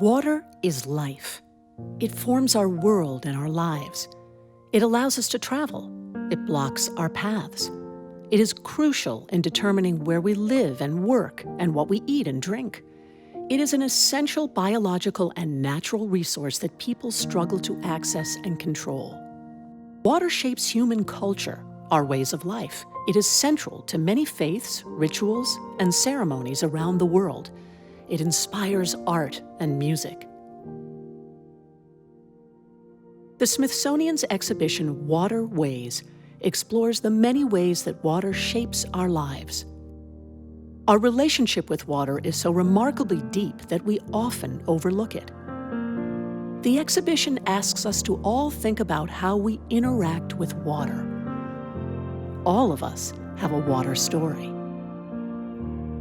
Water is life. It forms our world and our lives. It allows us to travel. It blocks our paths. It is crucial in determining where we live and work and what we eat and drink. It is an essential biological and natural resource that people struggle to access and control. Water shapes human culture, our ways of life. It is central to many faiths, rituals, and ceremonies around the world. It inspires art and music. The Smithsonian's exhibition Waterways explores the many ways that water shapes our lives. Our relationship with water is so remarkably deep that we often overlook it. The exhibition asks us to all think about how we interact with water. All of us have a water story.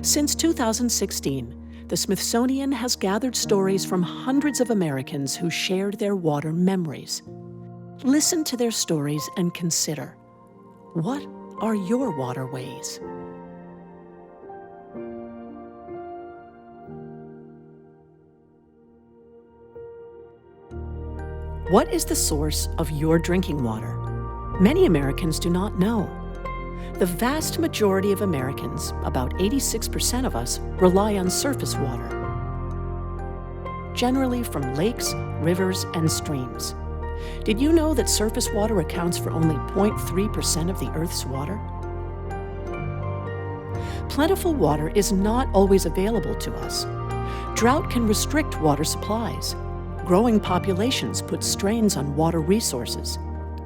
Since 2016, the Smithsonian has gathered stories from hundreds of Americans who shared their water memories. Listen to their stories and consider, what are your waterways? What is the source of your drinking water? Many Americans do not know. The vast majority of Americans, about 86% of us, rely on surface water, generally from lakes, rivers, and streams. Did you know that surface water accounts for only 0.3% of the Earth's water? Plentiful water is not always available to us. Drought can restrict water supplies. Growing populations put strains on water resources.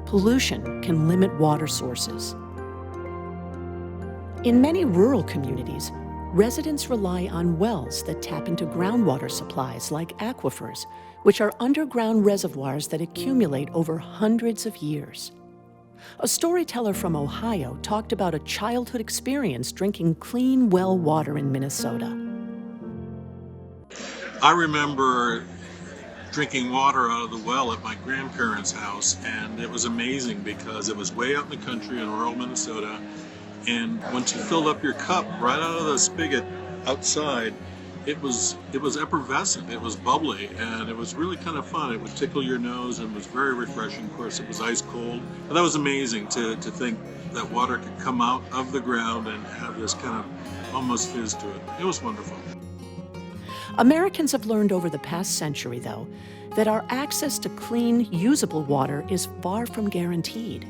Pollution can limit water sources. In many rural communities, residents rely on wells that tap into groundwater supplies like aquifers, which are underground reservoirs that accumulate over hundreds of years. A storyteller from Ohio talked about a childhood experience drinking clean well water in Minnesota. I remember drinking water out of the well at my grandparents' house, and it was amazing because it was way out in the country in rural Minnesota. And once you filled up your cup right out of the spigot outside, it was effervescent, it was bubbly, and it was really kind of fun. It would tickle your nose and was very refreshing. Of course, it was ice cold. But that was amazing to think that water could come out of the ground and have this kind of almost fizz to it. It was wonderful. Americans have learned over the past century, though, that our access to clean, usable water is far from guaranteed.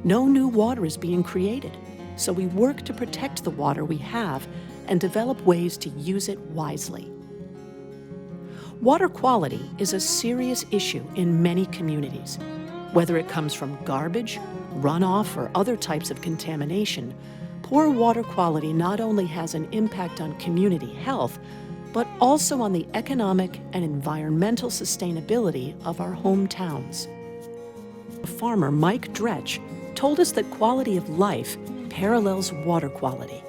No new water is being created. So we work to protect the water we have and develop ways to use it wisely. Water quality is a serious issue in many communities. Whether it comes from garbage, runoff, or other types of contamination, poor water quality not only has an impact on community health, but also on the economic and environmental sustainability of our hometowns. Farmer Mike Dretch told us that quality of life parallels water quality.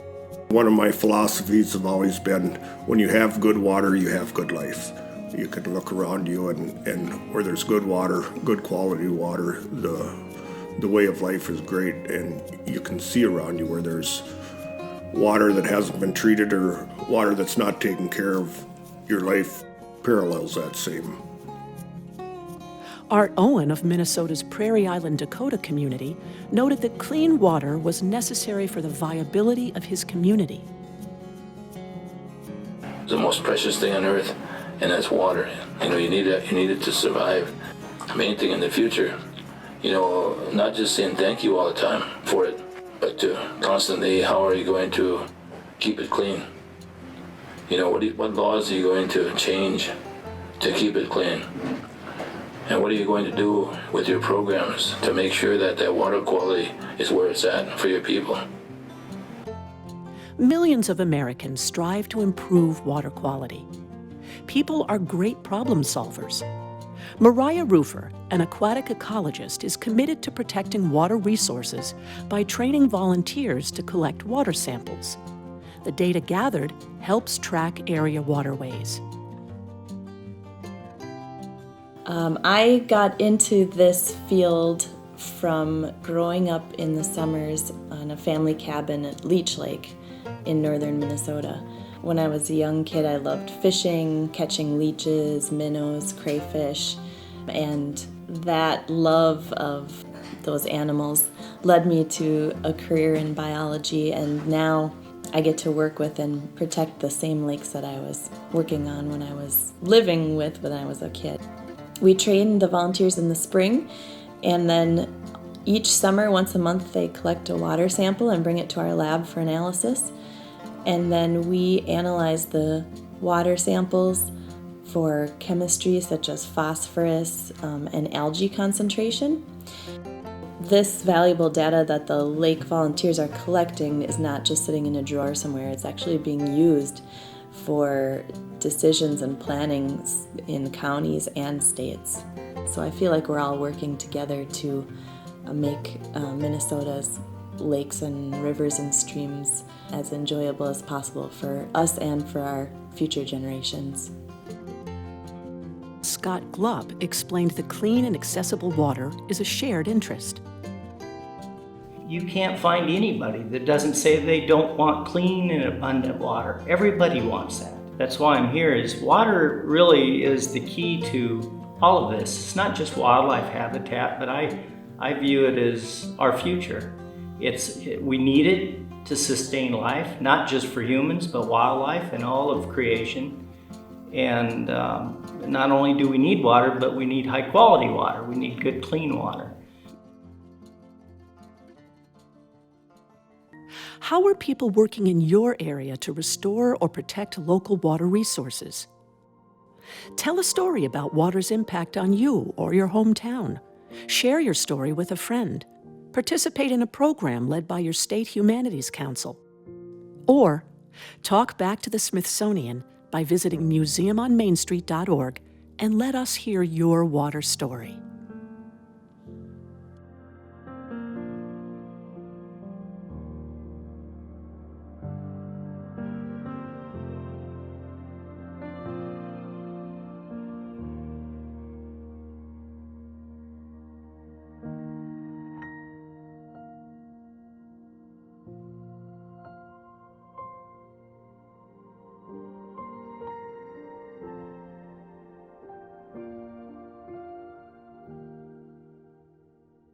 One of my philosophies have always been, when you have good water, you have good life. You can look around you and where there's good water, good quality water, the way of life is great, and you can see around you where there's water that hasn't been treated or water that's not taken care of. Your life parallels that same. Art Owen of Minnesota's Prairie Island Dakota community noted that clean water was necessary for the viability of his community. The most precious thing on earth, and that's water. You need it to survive. The main thing in the future, not just saying thank you all the time for it, but to constantly, how are you going to keep it clean? What laws are you going to change to keep it clean? And what are you going to do with your programs to make sure that water quality is where it's at for your people? Millions of Americans strive to improve water quality. People are great problem solvers. Mariah Rufer, an aquatic ecologist, is committed to protecting water resources by training volunteers to collect water samples. The data gathered helps track area waterways. I got into this field from growing up in the summers on a family cabin at Leech Lake in northern Minnesota. When I was a young kid, I loved fishing, catching leeches, minnows, crayfish, and that love of those animals led me to a career in biology, and now I get to work with and protect the same lakes that I was working on when I was living with when I was a kid. We train the volunteers in the spring, and then each summer, once a month, they collect a water sample and bring it to our lab for analysis. And then we analyze the water samples for chemistry such as phosphorus and algae concentration. This valuable data that the lake volunteers are collecting is not just sitting in a drawer somewhere, it's actually being used for decisions and plannings in counties and states. So I feel like we're all working together to make Minnesota's lakes and rivers and streams as enjoyable as possible for us and for our future generations. Scott Glubb explained that clean and accessible water is a shared interest. You can't find anybody that doesn't say they don't want clean and abundant water. Everybody wants that. That's why I'm here, is water really is the key to all of this. It's not just wildlife habitat, but I view it as our future. We need it to sustain life, not just for humans, but wildlife and all of creation. And not only do we need water, but we need high quality water. We need good, clean water. How are people working in your area to restore or protect local water resources? Tell a story about water's impact on you or your hometown. Share your story with a friend. Participate in a program led by your state humanities council. Or talk back to the Smithsonian by visiting museumonmainstreet.org and let us hear your water story.